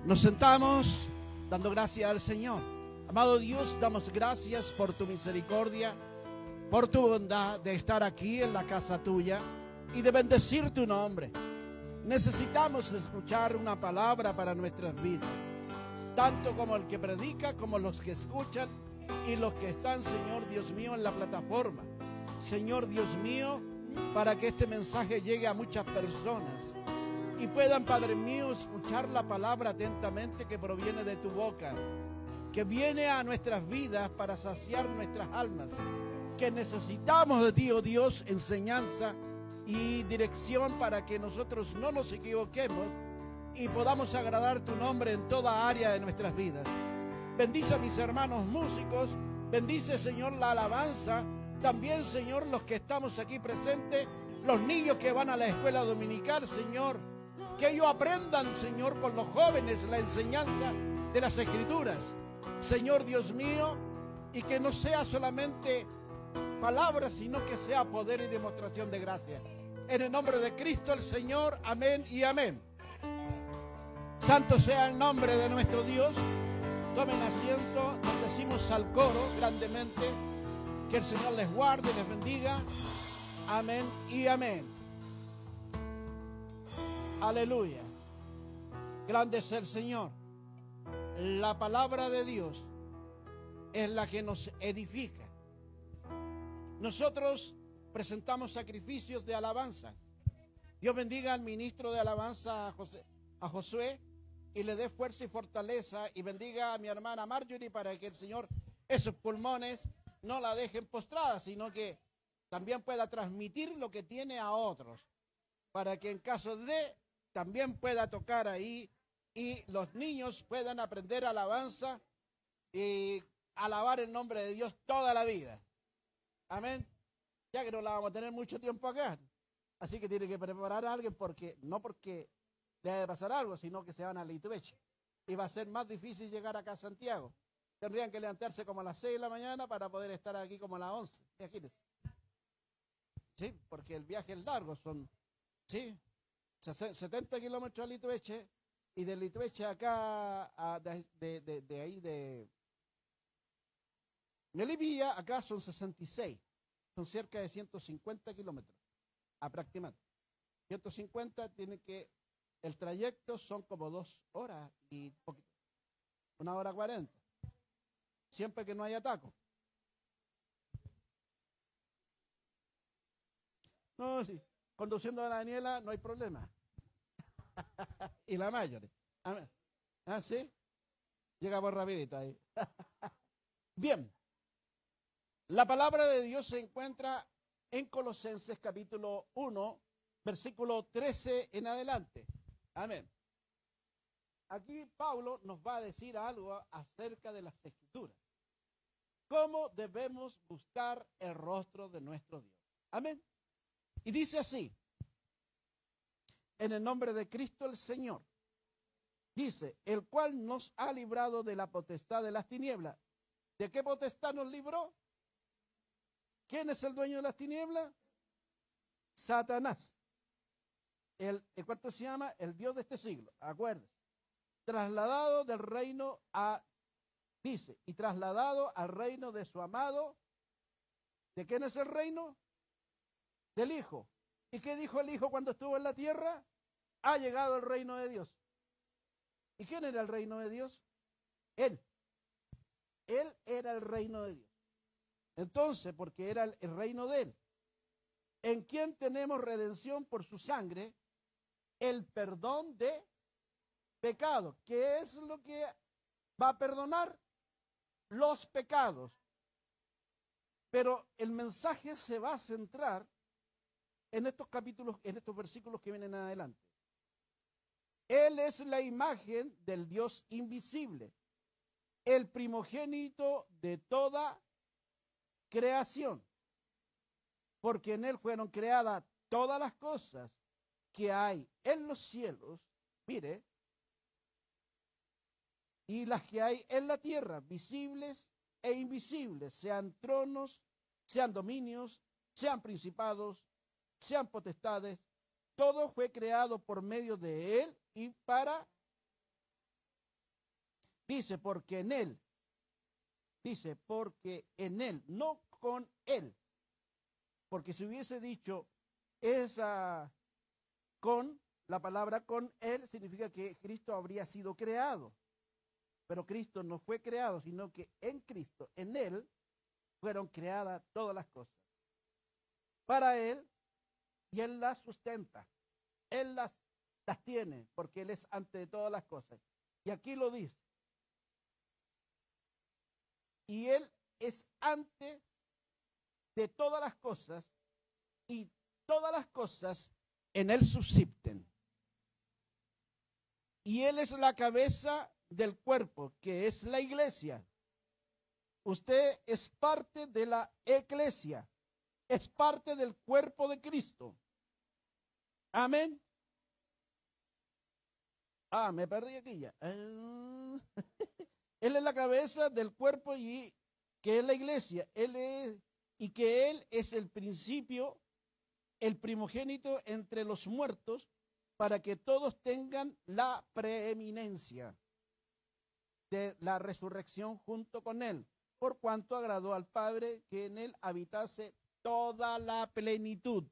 Nos sentamos dando gracias al Señor. Amado Dios, damos gracias por tu misericordia, por tu bondad de estar aquí en la casa tuya y de bendecir tu nombre. Necesitamos escuchar una palabra para nuestras vidas, tanto como el que predica, como los que escuchan y los que están, Señor Dios mío, en la plataforma. Señor Dios mío, para que este mensaje llegue a muchas personas y puedan, Padre mío, escuchar la palabra atentamente que proviene de tu boca, que viene a nuestras vidas para saciar nuestras almas, que necesitamos de ti, oh Dios, enseñanza y dirección para que nosotros no nos equivoquemos y podamos agradar tu nombre en toda área de nuestras vidas. Bendice a mis hermanos músicos, bendice, Señor, la alabanza, también, Señor, los que estamos aquí presentes, los niños que van a la escuela dominical, Señor, que ellos aprendan, Señor, con los jóvenes la enseñanza de las Escrituras, Señor Dios mío, y que no sea solamente palabras, sino que sea poder y demostración de gracia. En el nombre de Cristo el Señor, amén y amén. Santo sea el nombre de nuestro Dios. Tomen asiento, bendecimos al coro grandemente. Que el Señor les guarde y les bendiga. Amén y amén. Aleluya. Grande es el Señor. La palabra de Dios es la que nos edifica. Nosotros presentamos sacrificios de alabanza. Dios bendiga al ministro de alabanza, a Josué, y le dé fuerza y fortaleza, y bendiga a mi hermana Marjorie para que el Señor, esos pulmones, no la dejen postrada, sino que también pueda transmitir lo que tiene a otros, para que en caso de, también pueda tocar ahí, y los niños puedan aprender alabanza y alabar el nombre de Dios toda la vida. Amén. Ya que no la vamos a tener mucho tiempo acá. Así que tiene que preparar a alguien, porque no porque le haya de pasar algo, sino que se van a Litueche. Y va a ser más difícil llegar acá a Santiago. Tendrían que levantarse como a las 6 de la mañana para poder estar aquí como a las 11. Imagínense. Sí, porque el viaje es largo, son 70 kilómetros a Litueche, y de Litueche acá, de ahí de Melipilla, acá son 66. Son cerca de 150 kilómetros, aproximadamente. 150 tiene que, el trayecto son como 2 horas y poquito, 1 hora 40. Siempre que no haya taco. No, sí, conduciendo a la Daniela no hay problema. Y la mayor. Ah, sí, llegamos rapidito ahí. Bien. La palabra de Dios se encuentra en Colosenses capítulo 1, versículo 13 en adelante. Amén. Aquí Pablo nos va a decir algo acerca de las Escrituras. ¿Cómo debemos buscar el rostro de nuestro Dios? Amén. Y dice así, en el nombre de Cristo el Señor. Dice, el cual nos ha librado de la potestad de las tinieblas. ¿De qué potestad nos libró? ¿Quién es el dueño de las tinieblas? Satanás. ¿Cuánto se llama? El Dios de este siglo. Acuérdense. Trasladado del reino dice, y trasladado al reino de su amado. ¿De quién es el reino? Del Hijo. ¿Y qué dijo el Hijo cuando estuvo en la tierra? Ha llegado el reino de Dios. ¿Y quién era el reino de Dios? Él. Él era el reino de Dios. Entonces, porque era el reino de Él, en quien tenemos redención por su sangre, el perdón de pecados. ¿Qué es lo que va a perdonar? Los pecados. Pero el mensaje se va a centrar en estos capítulos, en estos versículos que vienen adelante. Él es la imagen del Dios invisible, el primogénito de toda creación, porque en Él fueron creadas todas las cosas que hay en los cielos, mire, y las que hay en la tierra, visibles e invisibles, sean tronos, sean dominios, sean principados, sean potestades, todo fue creado por medio de Él y para Dice, porque en él, no con él. Porque si hubiese dicho esa con, la palabra con él, significa que Cristo habría sido creado. Pero Cristo no fue creado, sino que en Cristo, en él, fueron creadas todas las cosas. Para él, y él las sustenta. Él las tiene, porque él es antes de todas las cosas. Y aquí lo dice. Y él es antes de todas las cosas, y todas las cosas en él subsisten. Y él es la cabeza del cuerpo, que es la iglesia. Usted es parte de la iglesia, es parte del cuerpo de Cristo. Amén. Me perdí aquí ya. Él es la cabeza del cuerpo y que es la iglesia. Y que él es el principio, el primogénito entre los muertos, para que todos tengan la preeminencia de la resurrección junto con él, por cuanto agradó al Padre que en él habitase toda la plenitud,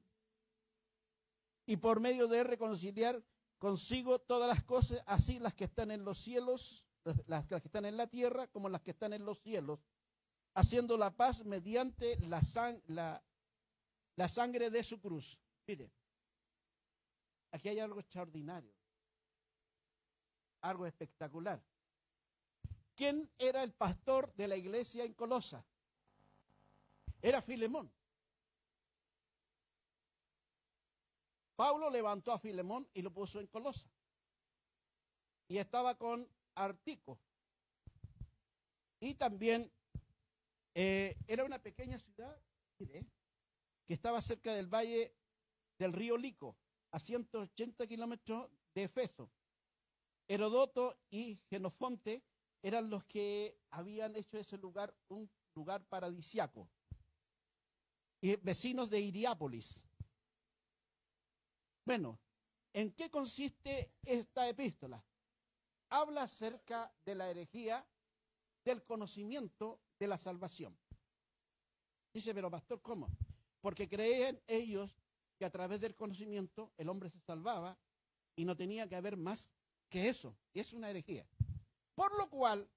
y por medio de él reconciliar consigo todas las cosas, así las que están en los cielos, las que están en la tierra, como las que están en los cielos, haciendo la paz mediante la sangre de su cruz. Mire, aquí hay algo extraordinario, algo espectacular. ¿Quién era el pastor de la iglesia en Colosa? Era Filemón. Pablo levantó a Filemón y lo puso en Colosa. Y estaba con Artico. Y también era una pequeña ciudad, mire, que estaba cerca del valle del río Lico, a 180 kilómetros de Efeso. Herodoto y Genofonte eran los que habían hecho ese lugar un lugar paradisiaco. Y vecinos de Hiriápolis. Bueno, ¿en qué consiste esta epístola? Habla acerca de la herejía, del conocimiento de la salvación. Dice, pero pastor, ¿cómo? Porque creían ellos que a través del conocimiento el hombre se salvaba y no tenía que haber más que eso. Y es una herejía. Por lo cual,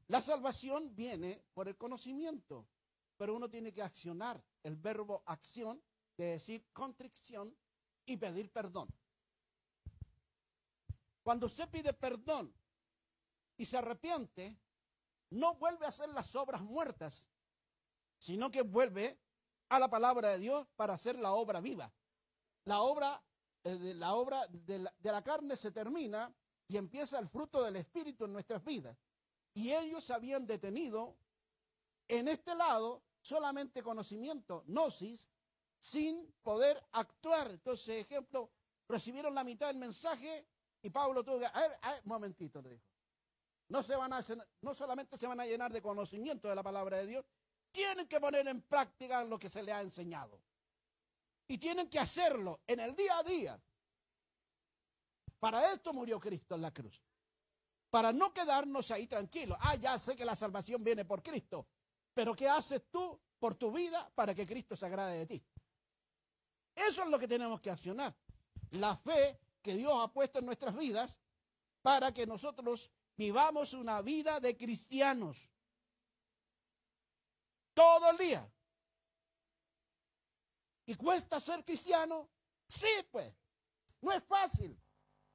la salvación viene por el conocimiento, pero uno tiene que accionar el verbo acción, de decir contrición y pedir perdón. Cuando usted pide perdón y se arrepiente, no vuelve a hacer las obras muertas, sino que vuelve a la palabra de Dios para hacer la obra viva. La obra de la carne se termina y empieza el fruto del Espíritu en nuestras vidas. Y ellos habían detenido en este lado solamente conocimiento, gnosis, sin poder actuar. Entonces, ejemplo, recibieron la mitad del mensaje y Pablo tuvo que, un momentito, le dijo. No solamente se van a llenar de conocimiento de la palabra de Dios, tienen que poner en práctica lo que se les ha enseñado. Y tienen que hacerlo en el día a día. Para esto murió Cristo en la cruz. Para no quedarnos ahí tranquilos. Ya sé que la salvación viene por Cristo. Pero ¿qué haces tú por tu vida para que Cristo se agrade de ti? Eso es lo que tenemos que accionar. La fe que Dios ha puesto en nuestras vidas para que nosotros vivamos una vida de cristianos. Todo el día. ¿Y cuesta ser cristiano? Sí, pues. No es fácil.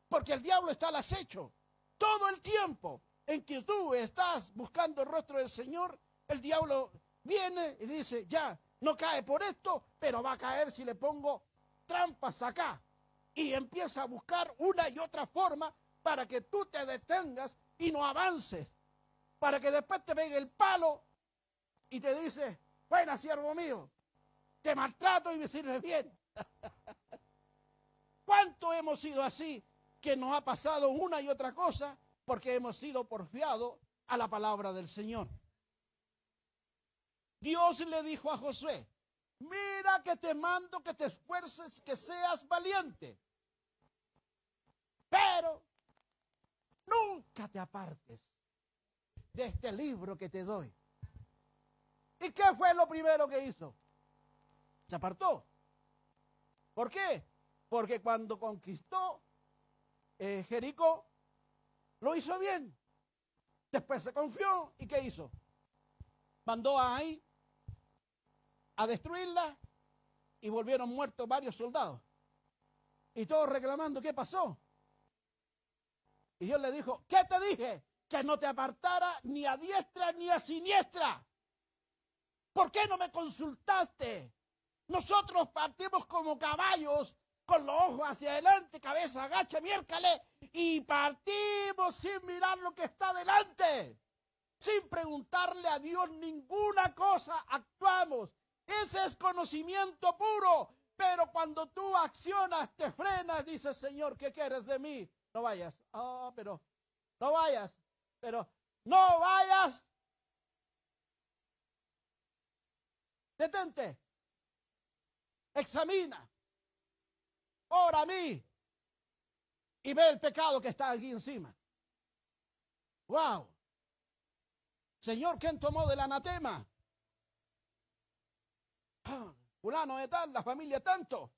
Porque el diablo está al acecho. Todo el tiempo en que tú estás buscando el rostro del Señor, el diablo viene y dice, ya, no cae por esto, pero va a caer si le pongo trampas acá. Y empieza a buscar una y otra forma para que tú te detengas y no avances. Para que después te pegue el palo y te dice, bueno, siervo mío, te maltrato y me sirves bien. ¿Cuánto hemos sido así que nos ha pasado una y otra cosa porque hemos sido porfiados a la palabra del Señor? Dios le dijo a Josué, mira que te mando que te esfuerces, que seas valiente, pero nunca te apartes de este libro que te doy. ¿Y qué fue lo primero que hizo? Se apartó. ¿Por qué? Porque cuando conquistó Jericó, lo hizo bien. Después se confió. ¿Y qué hizo? Mandó a Ai a destruirla y volvieron muertos varios soldados. Y todos reclamando, ¿qué pasó? Y Dios le dijo, ¿qué te dije? Que no te apartara ni a diestra ni a siniestra. ¿Por qué no me consultaste? Nosotros partimos como caballos, con los ojos hacia adelante, cabeza agacha, miércale, y partimos sin mirar lo que está delante. Sin preguntarle a Dios ninguna cosa, actuamos. Ese es conocimiento puro. Pero cuando tú accionas, te frenas, dices, Señor, ¿qué quieres de mí? No vayas. Pero no vayas. Pero no vayas. Detente. Examina. Ora a mí. Y ve el pecado que está aquí encima. ¡Wow! Señor, ¿quién tomó del anatema? Fulano de tal, la familia tanto.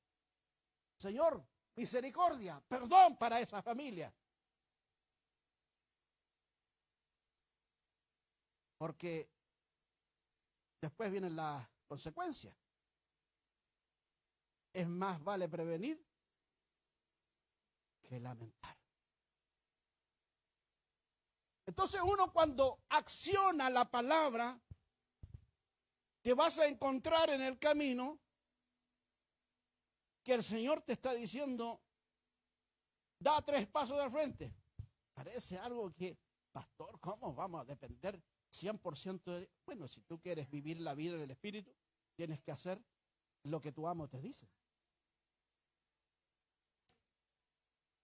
Señor, misericordia, perdón para esa familia. Porque después vienen las consecuencias. Es más vale prevenir que lamentar. Entonces uno cuando acciona la palabra, te vas a encontrar en el camino que el Señor te está diciendo, da 3 pasos de frente. Parece algo que, pastor, ¿cómo vamos a depender 100% de... Bueno, si tú quieres vivir la vida en el Espíritu, tienes que hacer lo que tu amo te dice.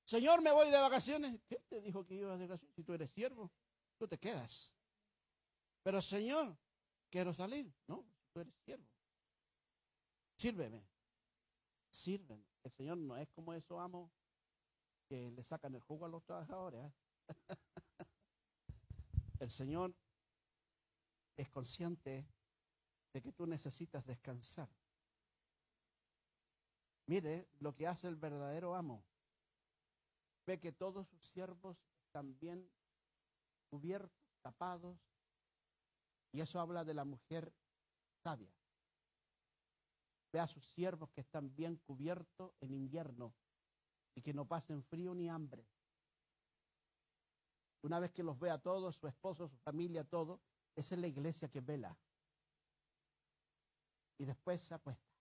Señor, me voy de vacaciones. ¿Quién te dijo que ibas de vacaciones? Si tú eres siervo, tú te quedas. Pero Señor, quiero salir. No, tú eres siervo. Sírveme. Sírveme. El Señor no es como esos amos que le sacan el jugo a los trabajadores. El Señor es consciente de que tú necesitas descansar. Mire lo que hace el verdadero amo. Ve que todos sus siervos están bien cubiertos, tapados, y eso habla de la mujer sabia. Ve a sus siervos que están bien cubiertos en invierno y que no pasen frío ni hambre. Una vez que los vea todos, su esposo, su familia, todo, esa es la iglesia que vela. Y después se acuesta.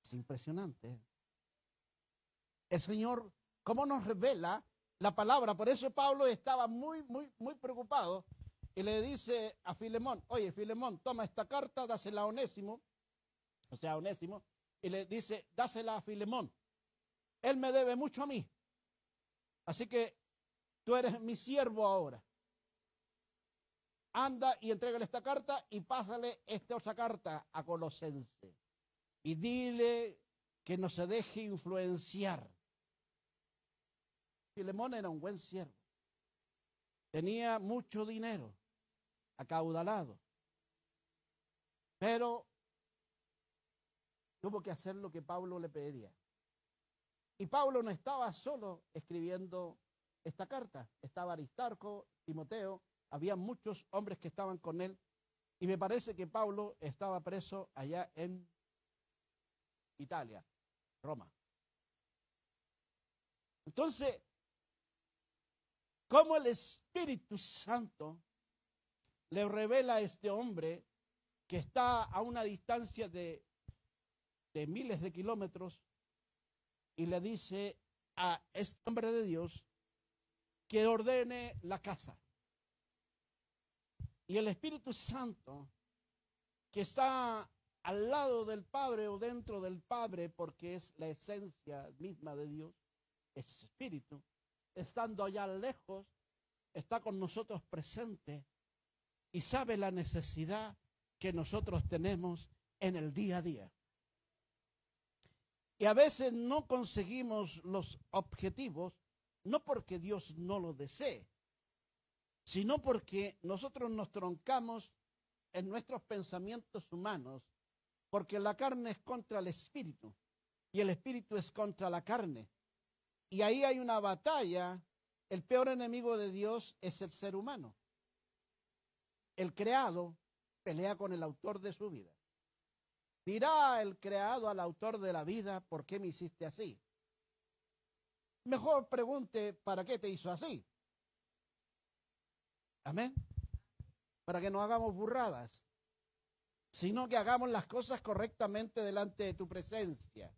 Es impresionante. El Señor, ¿cómo nos revela la palabra? Por eso Pablo estaba muy preocupado y le dice a Filemón, oye, Filemón, toma esta carta, dásela a Onésimo, y le dice, dásela a Filemón. Él me debe mucho a mí. Así que tú eres mi siervo ahora. Anda y entrégale esta carta y pásale esta otra carta a Colosense. Y dile que no se deje influenciar. Filemón era un buen siervo. Tenía mucho dinero, acaudalado. Pero tuvo que hacer lo que Pablo le pedía. Y Pablo no estaba solo escribiendo esta carta. Estaba Aristarco, Timoteo, había muchos hombres que estaban con él. Y me parece que Pablo estaba preso allá en Italia, Roma. Entonces, ¿cómo el Espíritu Santo le revela a este hombre que está a una distancia de miles de kilómetros y le dice a este hombre de Dios que ordene la casa? Y el Espíritu Santo, que está al lado del Padre o dentro del Padre, porque es la esencia misma de Dios, es Espíritu, estando allá lejos, está con nosotros presente y sabe la necesidad que nosotros tenemos en el día a día. Y a veces no conseguimos los objetivos, no porque Dios no lo desee, sino porque nosotros nos troncamos en nuestros pensamientos humanos, porque la carne es contra el espíritu y el espíritu es contra la carne. Y ahí hay una batalla. El peor enemigo de Dios es el ser humano. El creado pelea con el autor de su vida. Dirá el creado al autor de la vida, ¿por qué me hiciste así? Mejor pregunte, ¿para qué te hizo así? Amén. Para que no hagamos burradas, sino que hagamos las cosas correctamente delante de tu presencia.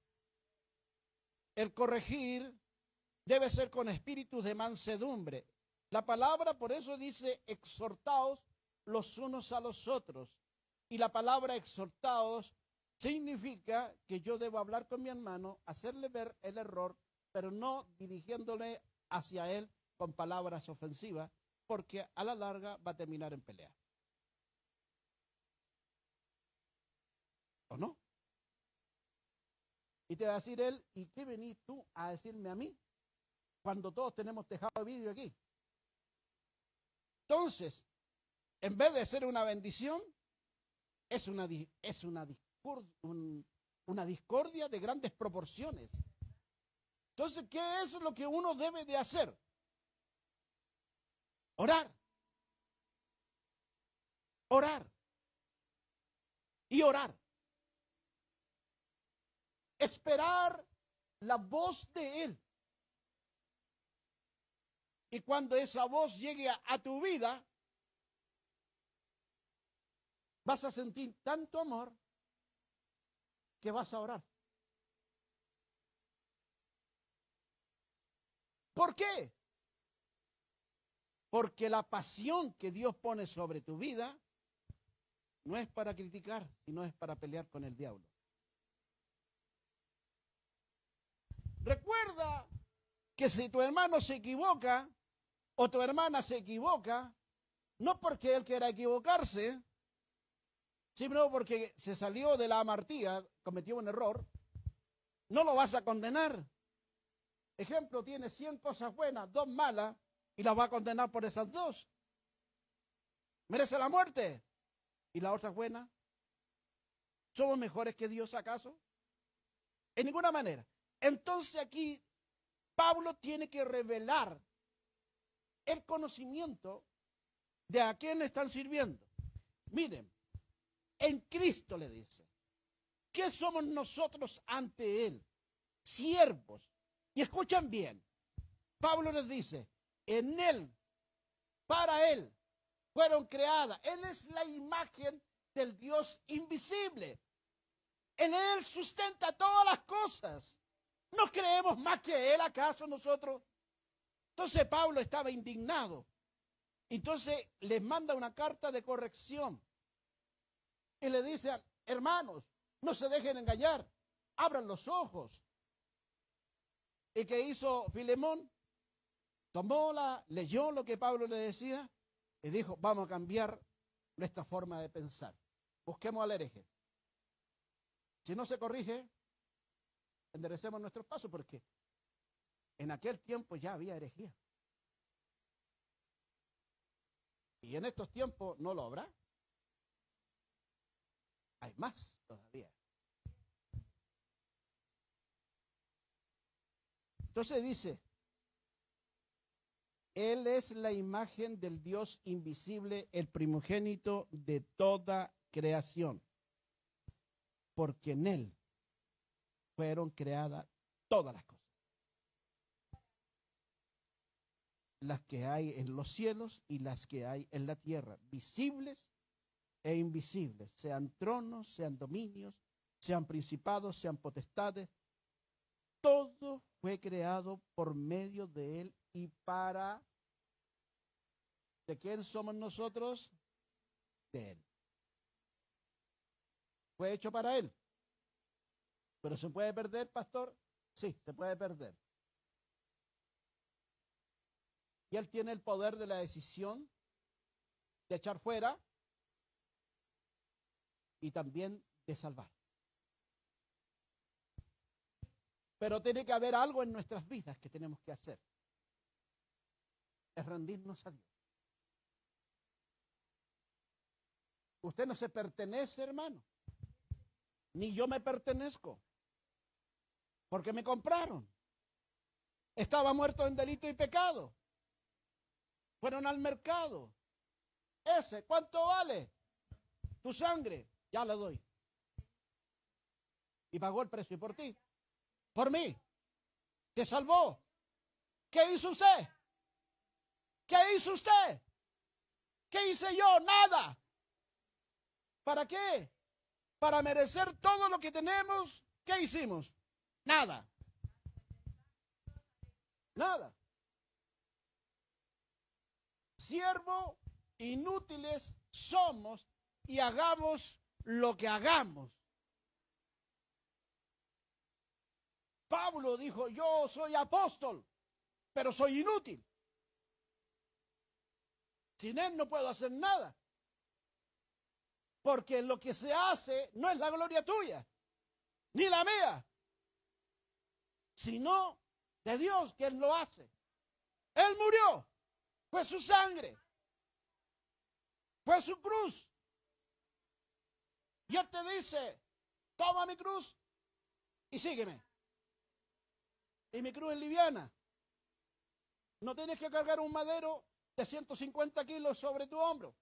El corregir debe ser con espíritu de mansedumbre. La palabra por eso dice, exhortaos los unos a los otros. Y la palabra exhortaos significa que yo debo hablar con mi hermano, hacerle ver el error, pero no dirigiéndole hacia él con palabras ofensivas, porque a la larga va a terminar en pelea. ¿O no? Y te va a decir él, ¿y qué venís tú a decirme a mí cuando todos tenemos tejado de vidrio aquí? Entonces, en vez de ser una bendición, es una discordia de grandes proporciones. Entonces, ¿qué es lo que uno debe de hacer? Orar. Orar. Y orar. Esperar la voz de Él. Y cuando esa voz llegue a tu vida, vas a sentir tanto amor que vas a orar. ¿Por qué? Porque la pasión que Dios pone sobre tu vida no es para criticar, sino es para pelear con el diablo. Recuerda que si tu hermano se equivoca o tu hermana se equivoca, no porque él quiera equivocarse, sino porque se salió de la amartía, cometió un error, no lo vas a condenar. Ejemplo, tiene 100 cosas buenas, 2 malas, y las va a condenar por esas 2. ¿Merece la muerte? ¿Y la otra buena? ¿Somos mejores que Dios acaso? En ninguna manera. Entonces aquí Pablo tiene que revelar el conocimiento de a quién le están sirviendo. Miren, en Cristo le dice, ¿qué somos nosotros ante Él? Siervos. Y escuchen bien, Pablo les dice, en Él, para Él, fueron creadas. Él es la imagen del Dios invisible. En Él sustenta todas las cosas. ¿No creemos más que Él acaso nosotros? Entonces Pablo estaba indignado. Entonces les manda una carta de corrección. Y le dice, hermanos, no se dejen engañar, abran los ojos. ¿Y qué hizo Filemón? Leyó lo que Pablo le decía y dijo, vamos a cambiar nuestra forma de pensar. Busquemos al hereje. Si no se corrige, enderecemos nuestros pasos, porque en aquel tiempo ya había herejía. Y en estos tiempos no lo habrá. Hay más todavía. Entonces dice, Él es la imagen del Dios invisible, el primogénito de toda creación, porque en Él fueron creadas todas las cosas. Las que hay en los cielos y las que hay en la tierra, visibles e invisibles, sean tronos, sean dominios, sean principados, sean potestades, todo fue creado por medio de Él y para... ¿De quién somos nosotros? De Él. Fue hecho para Él. ¿Pero se puede perder, pastor? Sí, se puede perder. Y Él tiene el poder de la decisión de echar fuera y también de salvar. Pero tiene que haber algo en nuestras vidas que tenemos que hacer. Es rendirnos a Dios. Usted no se pertenece, hermano. Ni yo me pertenezco. Porque me compraron. Estaba muerto en delito y pecado. Fueron al mercado. ¿Cuánto vale? Tu sangre, ya la doy. Y pagó el precio por ti. Por mí. Te salvó. ¿Qué hizo usted? ¿Qué hizo usted? ¿Qué hice yo? Nada. ¿Para qué? Para merecer todo lo que tenemos. ¿Qué hicimos? Nada. Nada. Siervo, inútiles somos y hagamos lo que hagamos. Pablo dijo, yo soy apóstol, pero soy inútil. Sin él no puedo hacer nada. Porque lo que se hace no es la gloria tuya, ni la mía, sino de Dios, que Él lo hace. Él murió, fue su sangre, fue su cruz. Y Él te dice, toma mi cruz y sígueme. Y mi cruz es liviana. No tienes que cargar un madero de 150 kilos sobre tu hombro.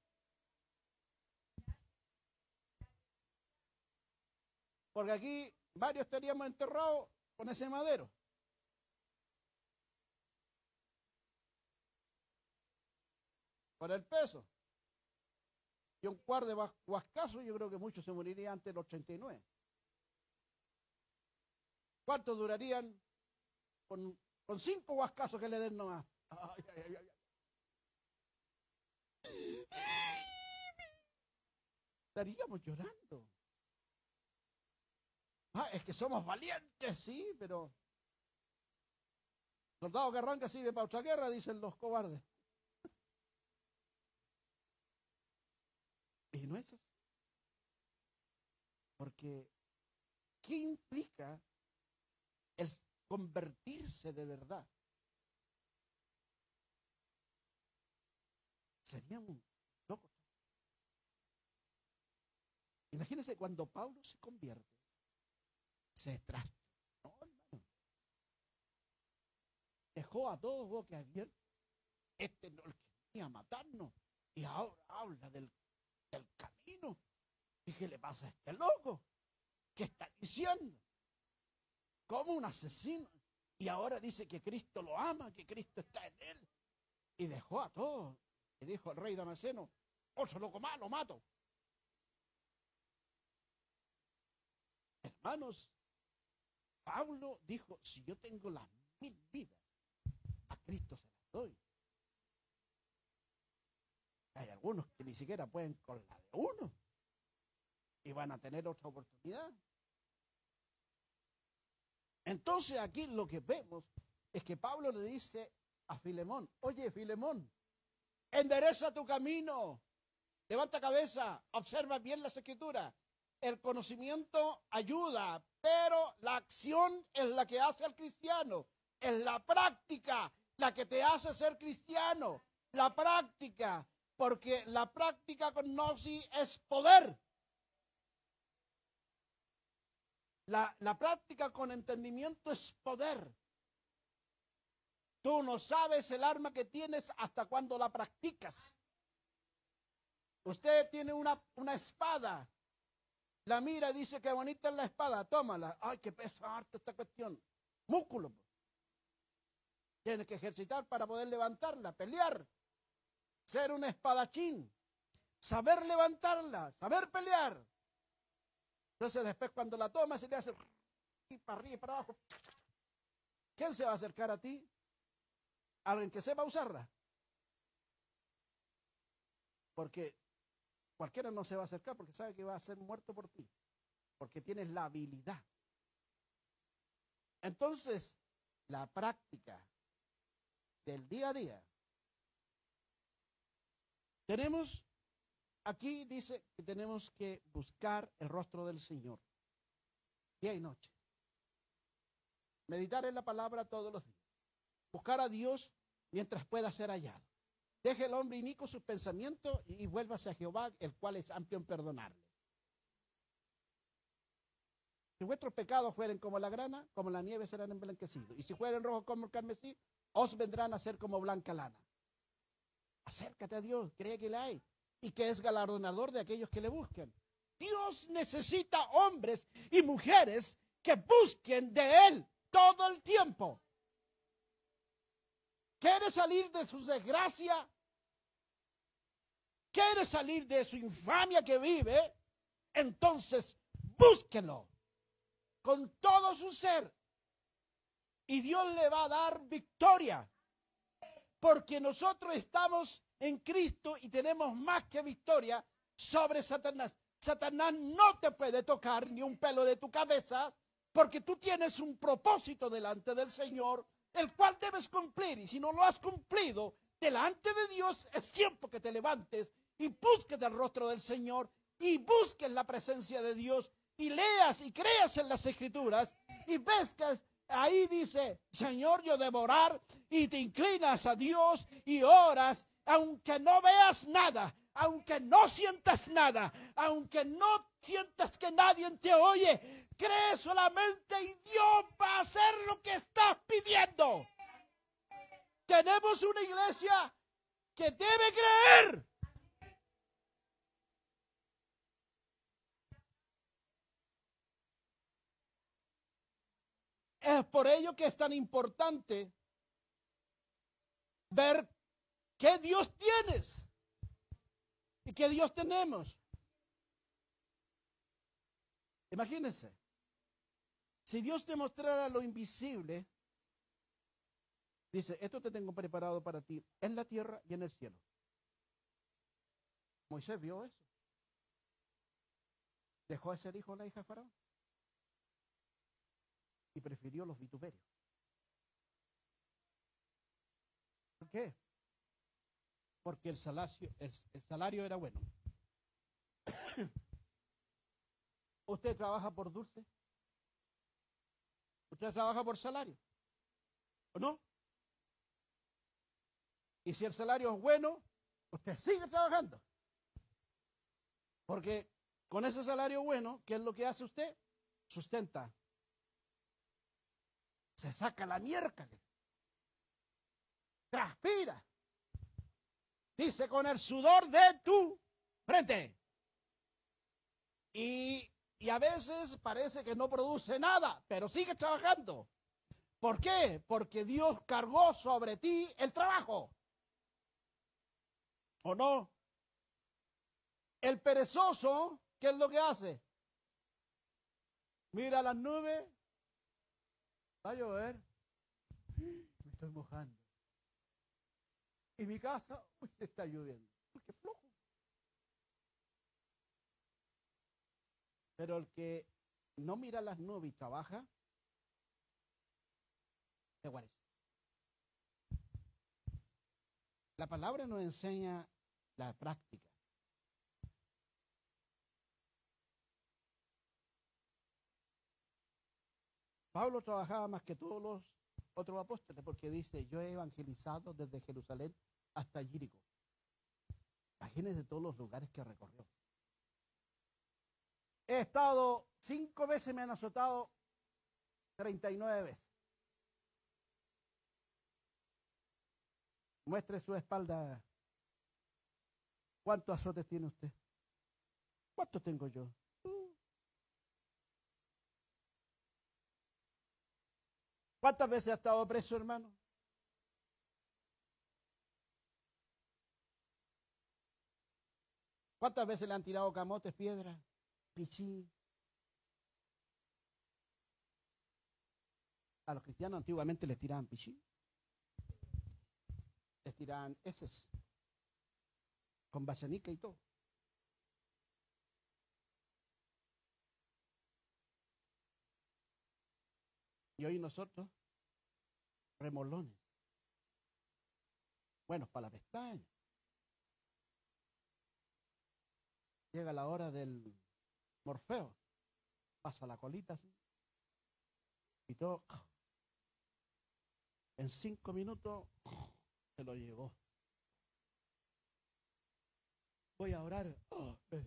Porque aquí varios estaríamos enterrados con ese madero. Por el peso. Y un par de huascazos, yo creo que muchos se morirían antes del 89. ¿Cuántos durarían con 5 huascazos que le den nomás? Ay, ay, ay, ay. Estaríamos llorando. Es que somos valientes, sí, pero soldado que arranca sirve para otra guerra, dicen los cobardes. Y no es así. Porque, ¿qué implica el convertirse de verdad? Seríamos locos. Imagínense cuando Pablo se convierte, se trastornó, hermano. Dejó a todos boquiabiertos. Este no, el que venía a matarnos. Y ahora habla del camino. ¿Y qué le pasa a este loco? ¿Qué está diciendo? Como un asesino. Y ahora dice que Cristo lo ama, que Cristo está en él. Y dejó a todos. Y dijo el rey Damasceno, se lo coma, lo mato. Hermanos, Pablo dijo, si yo tengo las 1000 vidas, a Cristo se las doy. Hay algunos que ni siquiera pueden con la de uno. Y van a tener otra oportunidad. Entonces aquí lo que vemos es que Pablo le dice a Filemón, oye Filemón, endereza tu camino, levanta cabeza, observa bien las escrituras. El conocimiento ayuda, pero la acción es la que hace al cristiano. Es la práctica la que te hace ser cristiano. La práctica, porque la práctica con gnosis es poder. La práctica con entendimiento es poder. Tú no sabes el arma que tienes hasta cuando la practicas. Usted tiene una espada, la mira y dice que bonita es la espada, tómala. Ay, que pesa harto esta cuestión. Músculo. Tienes que ejercitar para poder levantarla, pelear, ser un espadachín, saber levantarla, saber pelear. Entonces después cuando la tomas se le hace y para arriba y para abajo. ¿Quién se va a acercar a ti? Alguien que sepa usarla. Porque cualquiera no se va a acercar porque sabe que va a ser muerto por ti. Porque tienes la habilidad. Entonces, la práctica del día a día. Tenemos, aquí dice que tenemos que buscar el rostro del Señor. Día y noche. Meditar en la palabra todos los días. Buscar a Dios mientras pueda ser hallado. Deje el hombre inicuo sus pensamientos y vuélvase a Jehová, el cual es amplio en perdonarle. Si vuestros pecados fueren como la grana, como la nieve serán emblanquecidos. Y si fueren rojos como el carmesí, os vendrán a ser como blanca lana. Acércate a Dios, cree que le hay y que es galardonador de aquellos que le buscan. Dios necesita hombres y mujeres que busquen de Él todo el tiempo. ¿Quiere salir de su desgracia? ¿Quiere salir de su infamia que vive? Entonces búsquelo con todo su ser y Dios le va a dar victoria. Porque nosotros estamos en Cristo y tenemos más que victoria sobre Satanás. Satanás no te puede tocar ni un pelo de tu cabeza porque tú tienes un propósito delante del Señor, el cual debes cumplir. Y si no lo has cumplido, delante de Dios es tiempo que te levantes y busques el rostro del Señor y busques la presencia de Dios y leas y creas en las Escrituras y ves que ahí dice, Señor, yo debo orar, y te inclinas a Dios y oras, aunque no veas nada, aunque no sientas nada, aunque no sientas que nadie te oye, cree solamente y Dios va a hacer lo que estás pidiendo. Tenemos una iglesia que debe creer. Es por ello que es tan importante ver qué Dios tienes y qué Dios tenemos. Imagínense, si Dios te mostrara lo invisible, dice, esto te tengo preparado para ti en la tierra y en el cielo. Moisés vio eso. Dejó de ser hijo de la hija de Faraón y prefirió los vituperios. ¿Por qué? Porque el salario era bueno. ¿Usted trabaja por dulce? ¿Usted trabaja por salario? ¿O no? Y si el salario es bueno, usted sigue trabajando. Porque con ese salario bueno, ¿qué es lo que hace usted? Sustenta. Se saca la miércoles. Transpira. Dice, con el sudor de tu frente. Y a veces parece que no produce nada, pero sigue trabajando. ¿Por qué? Porque Dios cargó sobre ti el trabajo. ¿O no? El perezoso, ¿qué es lo que hace? Mira las nubes, va a llover, me estoy mojando. Y mi casa, uy, se está lloviendo. Uy, qué flojo. Pero el que no mira las nubes y trabaja, se guarece. La palabra nos enseña la práctica. Pablo trabajaba más que todos los otros apóstoles porque dice, yo he evangelizado desde Jerusalén hasta Jericó. Imagínense todos los lugares que recorrió. He estado 5 veces, me han azotado 39 veces. Muestre su espalda. ¿Cuántos azotes tiene usted? ¿Cuántos tengo yo? ¿Cuántas veces ha estado preso, hermano? ¿Cuántas veces le han tirado camotes, piedras, pichí? A los cristianos antiguamente les tiraban pichí. Les tiraban heces, con basanica y todo. Y hoy nosotros, remolones. Buenos para la pestaña. Llega la hora del Morfeo. Pasa la colita así. Y todo. En 5 minutos se lo llevó. Voy a orar. Oh, Dios.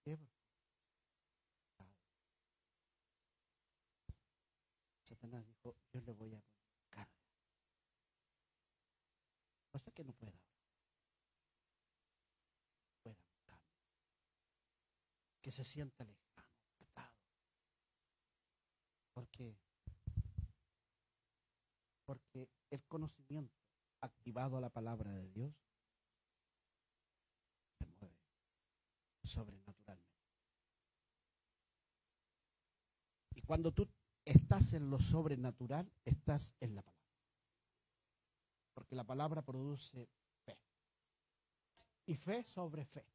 Señor, Satanás dijo, yo le voy a poner carga. Cosa que no pueda buscar. Que se sienta lejano, apartado. Porque el conocimiento activado a la palabra de Dios se mueve sobrenaturalmente. Y cuando tú estás en lo sobrenatural, estás en la palabra. Porque la palabra produce fe. Y fe sobre fe.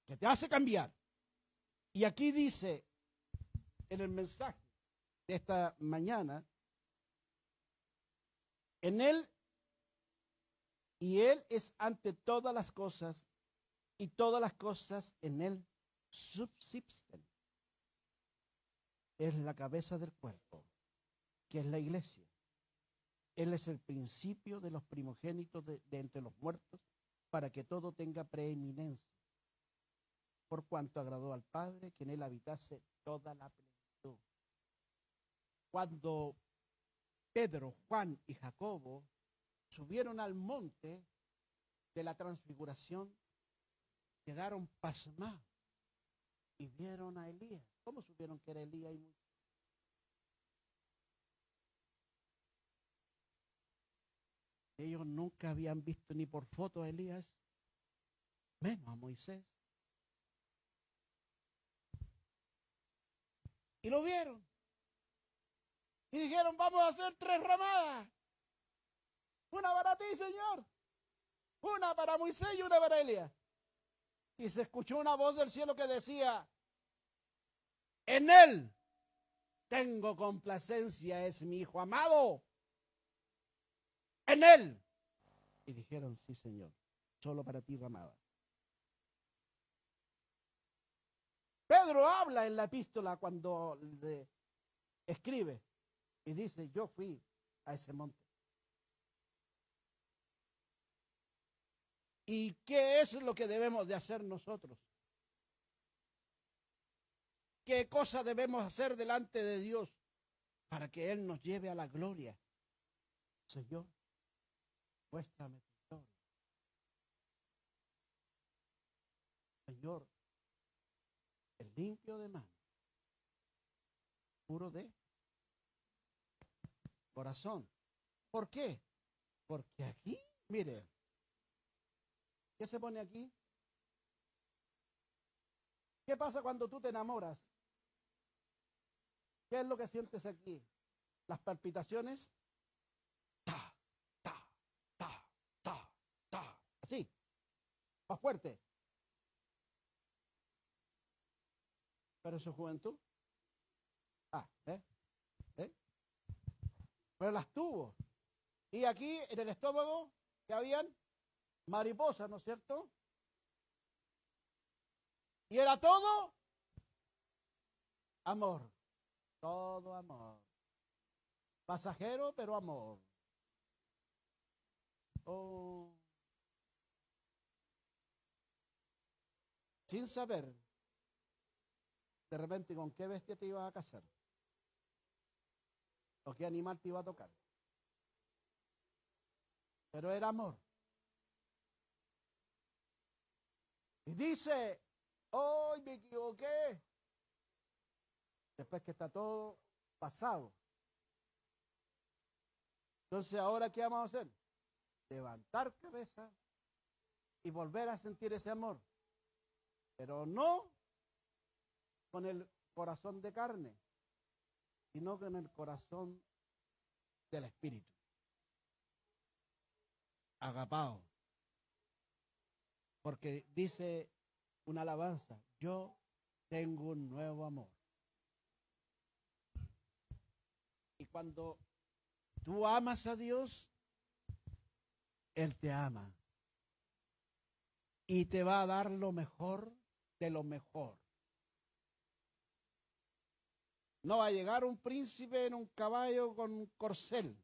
Que te hace cambiar. Y aquí dice en el mensaje de esta mañana, en Él y Él es ante todas las cosas y todas las cosas en Él subsisten. Es la cabeza del cuerpo, que es la iglesia. Él es el principio de los primogénitos de entre los muertos, para que todo tenga preeminencia. Por cuanto agradó al Padre, que en Él habitase toda la plenitud. Cuando Pedro, Juan y Jacobo subieron al monte de la transfiguración, quedaron pasmados y vieron a Elías. ¿Cómo supieron que era Elías y Moisés? Ellos nunca habían visto ni por foto a Elías, menos a Moisés. Y lo vieron. Y dijeron, vamos a hacer 3 ramadas. Una para ti, Señor. Una para Moisés y una para Elías. Y se escuchó una voz del cielo que decía, en Él tengo complacencia, es mi Hijo amado. En Él. Y dijeron, sí, Señor, solo para ti, ramada. Pedro habla en la epístola cuando escribe y dice, yo fui a ese monte. ¿Y qué es lo que debemos de hacer nosotros? ¿Qué cosa debemos hacer delante de Dios para que Él nos lleve a la gloria? Señor, muéstrame tu gloria. Señor, el limpio de mano, puro de corazón. ¿Por qué? Porque aquí, mire, ¿qué se pone aquí? ¿Qué pasa cuando tú te enamoras? ¿Qué es lo que sientes aquí? Las palpitaciones. Ta, ta, ta, ta, ta. Así. Más fuerte. Pero eso es juventud. ¿Eh? Pero las tuvo. Y aquí en el estómago, ¿qué habían? Mariposas, ¿no es cierto? Y era todo amor. Todo amor. Pasajero, pero amor. Oh. Sin saber, de repente, con qué bestia te ibas a casar. O qué animal te iba a tocar. Pero era amor. Y dice, hoy me equivoqué. Después que está todo pasado. Entonces, ¿ahora qué vamos a hacer? Levantar cabeza y volver a sentir ese amor. Pero no con el corazón de carne, sino con el corazón del Espíritu. Agapao. Porque dice una alabanza, yo tengo un nuevo amor. cuando tú amas a Dios, Él te ama. Y te va a dar lo mejor de lo mejor. No va a llegar un príncipe en un caballo con un corcel.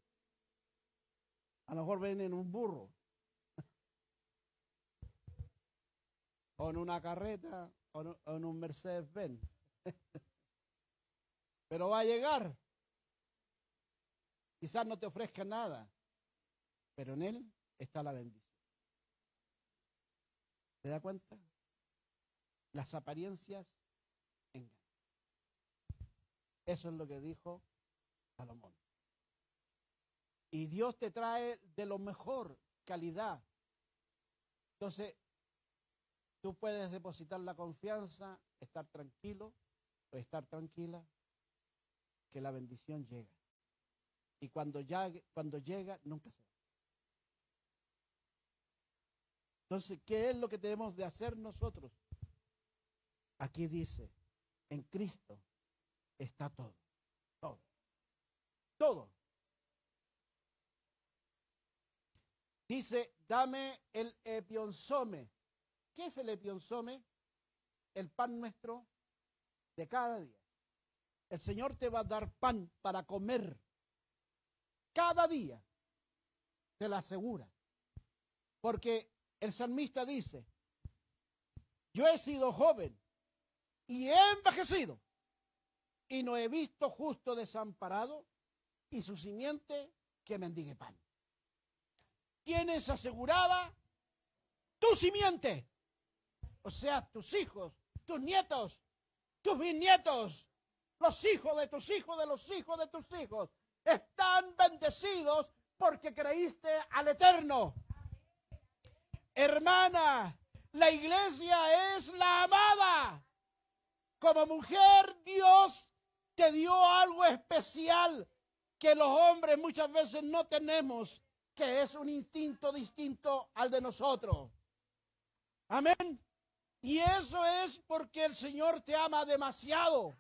A lo mejor ven en un burro. O en una carreta, o en un Mercedes-Benz. Pero va a llegar. Quizás no te ofrezca nada, pero en Él está la bendición. ¿Te das cuenta? Las apariencias engañan. Eso es lo que dijo Salomón. Y Dios te trae de lo mejor calidad. Entonces, tú puedes depositar la confianza, estar tranquilo o estar tranquila, que la bendición llega. Y cuando llega, nunca se va. Entonces, ¿qué es lo que tenemos de hacer nosotros? Aquí dice, en Cristo está todo. Todo. Todo. Dice, dame el epionsome. ¿Qué es el epionsome? El pan nuestro de cada día. El Señor te va a dar pan para comer cada día. Te lo asegura. Porque el salmista dice, yo he sido joven y he envejecido y no he visto justo desamparado y su simiente que mendigue pan. Tienes asegurada tu simiente, o sea, tus hijos, tus nietos, tus bisnietos, los hijos de tus hijos, de los hijos de tus hijos, están bendecidos porque creíste al Eterno. Hermana, la iglesia es la amada. Como mujer, Dios te dio algo especial que los hombres muchas veces no tenemos, que es un instinto distinto al de nosotros. Amén. Y eso es porque el Señor te ama demasiado.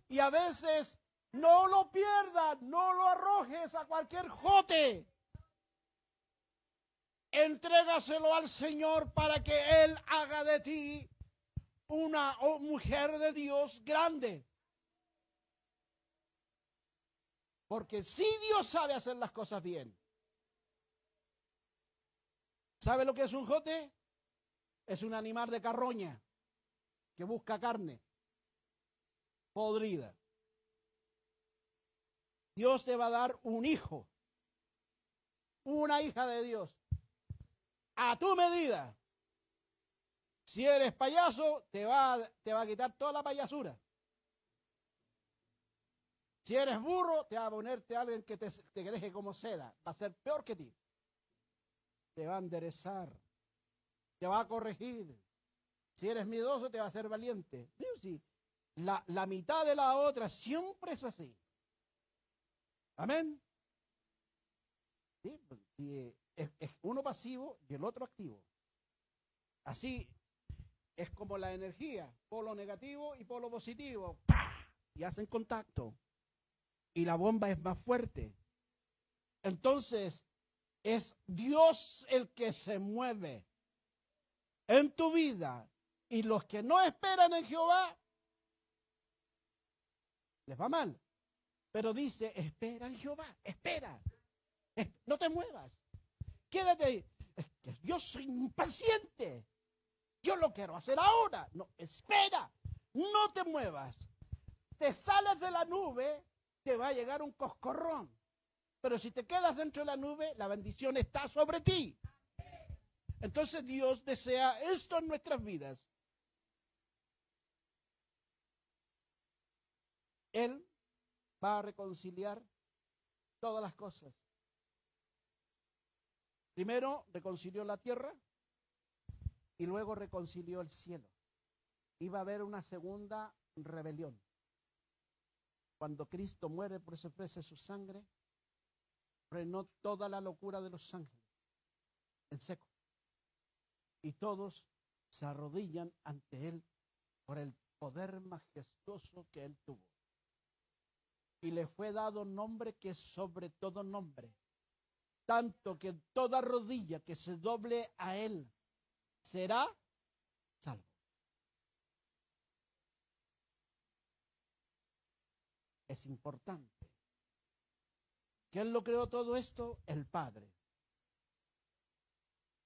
Y a veces no lo pierdas, no lo arrojes a cualquier jote. Entrégaselo al Señor para que Él haga de ti una mujer de Dios grande. Porque si Dios sabe hacer las cosas bien. ¿Sabe lo que es un jote? Es un animal de carroña que busca carne podrida. Dios te va a dar un hijo, una hija de Dios, a tu medida. Si eres payaso, te va a quitar toda la payasura. Si eres burro, te va a ponerte a alguien que te deje como seda. Va a ser peor que ti. Te va a enderezar. Te va a corregir. Si eres miedoso, te va a hacer valiente. Sí, la mitad de la otra siempre es así. Amén. Sí, pues, sí, es uno pasivo y el otro activo. Así es como la energía, polo negativo y polo positivo. ¡Pah! Y hacen contacto. Y la bomba es más fuerte. Entonces, es Dios el que se mueve en tu vida. Y los que no esperan en Jehová, les va mal. Pero dice, espera en Jehová, espera. No te muevas. Quédate ahí. Es que yo soy impaciente. Yo lo quiero hacer ahora. No, espera. No te muevas. Te sales de la nube, te va a llegar un coscorrón. Pero si te quedas dentro de la nube, la bendición está sobre ti. Entonces Dios desea esto en nuestras vidas. Él va a reconciliar todas las cosas. Primero reconcilió la tierra y luego reconcilió el cielo. Iba a haber una segunda rebelión. Cuando Cristo muere, por eso ofrece su sangre, frenó toda la locura de los ángeles en seco. Y todos se arrodillan ante Él por el poder majestuoso que Él tuvo. y le fue dado nombre que es sobre todo nombre, tanto que toda rodilla que se doble a él será salvo. Es importante. ¿Quién lo creó todo esto? El Padre.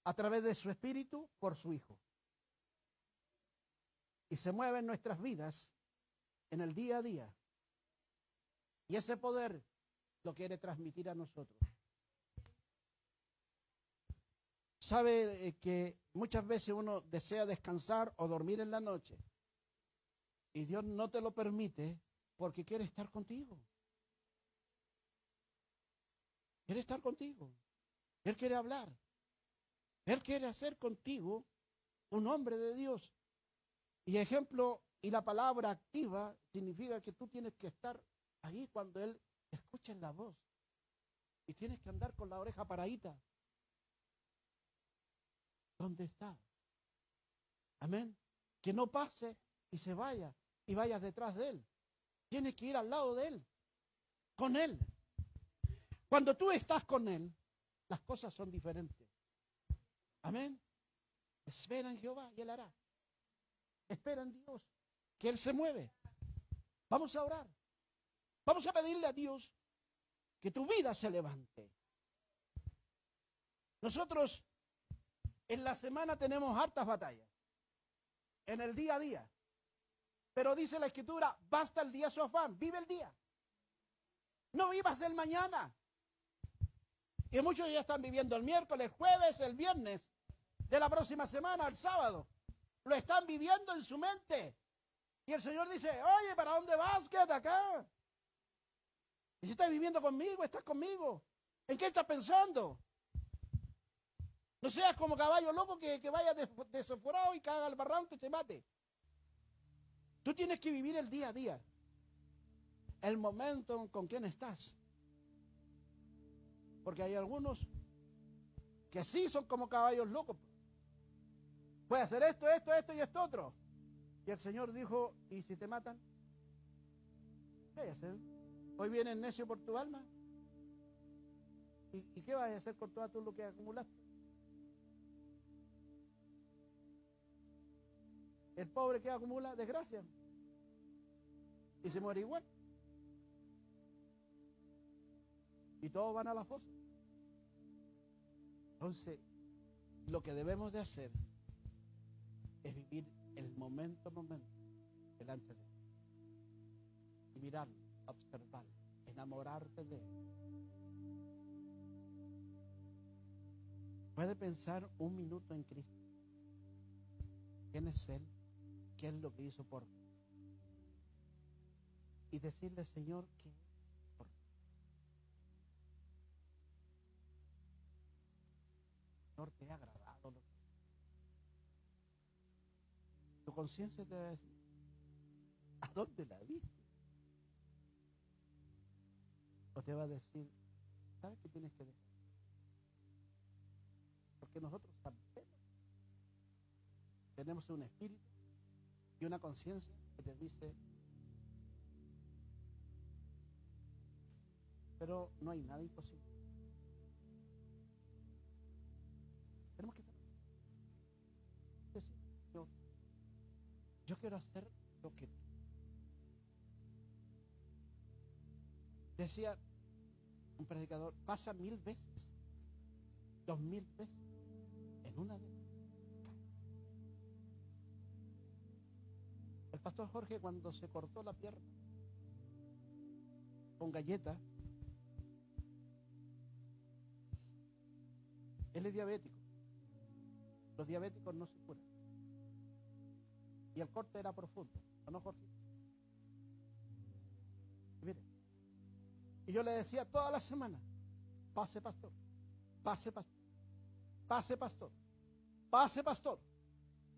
A través de su Espíritu, por su Hijo. Y se mueve en nuestras vidas, en el día a día. Y ese poder lo quiere transmitir a nosotros. Sabe que muchas veces uno desea descansar o dormir en la noche. Y Dios no te lo permite porque quiere estar contigo. Quiere estar contigo. Él quiere hablar. Él quiere hacer contigo un hombre de Dios. Y ejemplo, y la palabra activa significa que tú tienes que estar ahí cuando Él escuche la voz. Y tienes que andar con la oreja paradita. ¿Dónde está? Amén. Que no pase y se vaya y vayas detrás de Él. Tienes que ir al lado de Él. Con Él. Cuando tú estás con Él, las cosas son diferentes. Amén. Espera en Jehová y Él hará. Espera en Dios, que Él se mueve. Vamos a orar. Vamos a pedirle a Dios que tu vida se levante. Nosotros en la semana tenemos hartas batallas. En el día a día. Pero dice la Escritura, basta el día su afán. Vive el día. No vivas el mañana. Y muchos ya están viviendo el miércoles, jueves, el viernes de la próxima semana, el sábado. Lo están viviendo en su mente. Y el Señor dice, oye, ¿para dónde vas? Quédate acá. Y si estás viviendo conmigo, estás conmigo. ¿En qué estás pensando? No seas como caballo loco que vaya desaforado y caiga al barranco y te mate. Tú tienes que vivir el día a día. El momento con quien estás. Porque hay algunos que sí son como caballos locos. Puede hacer esto, esto, esto y esto otro. Y el Señor dijo, ¿y si te matan? ¿Qué hay a hacer? Hoy viene el necio por tu alma. ¿Y qué vas a hacer con todo lo que acumulaste? El pobre que acumula desgracia. Y se muere igual. Y todos van a la fosa. Entonces, lo que debemos de hacer es vivir el momento delante de Él. Y mirarlo, observarlo, enamorarte de Él. Puede pensar un minuto en Cristo. ¿Quién es Él? ¿Qué es lo que hizo por ti? Y decirle, Señor, ¿qué es por ti? Señor, ¿te ha agradado lo que tu conciencia te va a decir? ¿A dónde la viste? O te va a decir, ¿sabes qué tienes que dejar? Porque nosotros sabemos, tenemos un espíritu y una conciencia que te dice, pero no hay nada imposible. Tenemos que decir, yo quiero hacer lo que tú. Decía un predicador, pasa 1000 veces, 2000 veces, en una vez. El pastor Jorge, cuando se cortó la pierna con galleta, él es diabético. Los diabéticos no se curan. Y el corte era profundo, ¿no, Jorge? Y mire, y yo le decía toda la semana, pase pastor, pase pastor, pase pastor, pase pastor,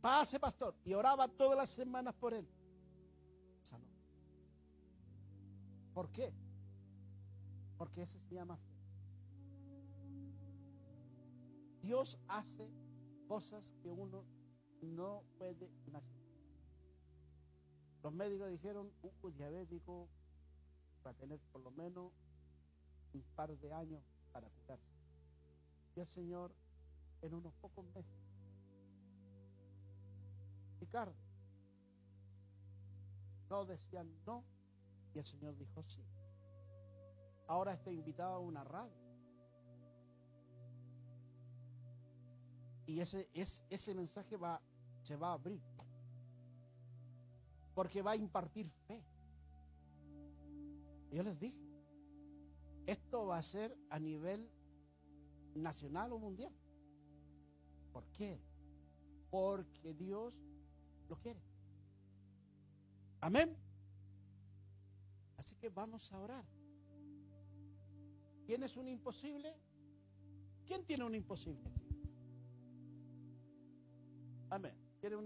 pase pastor. Y oraba todas las semanas por él. Sanó. ¿Por qué? Porque eso se llama fe. Dios hace cosas que uno no puede imaginar. Los médicos dijeron, diabético, va a tener por lo menos un par de años para curarse. Y el Señor, en unos pocos meses, Ricardo, todos decían no, y el Señor dijo sí. Ahora está invitado a una radio. Y ese mensaje se va a abrir. Porque va a impartir fe. Yo les dije, esto va a ser a nivel nacional o mundial. ¿Por qué? Porque Dios lo quiere. Amén. Así que vamos a orar. ¿Tienes un imposible? ¿Quién tiene un imposible? Amén. ¿Tiene un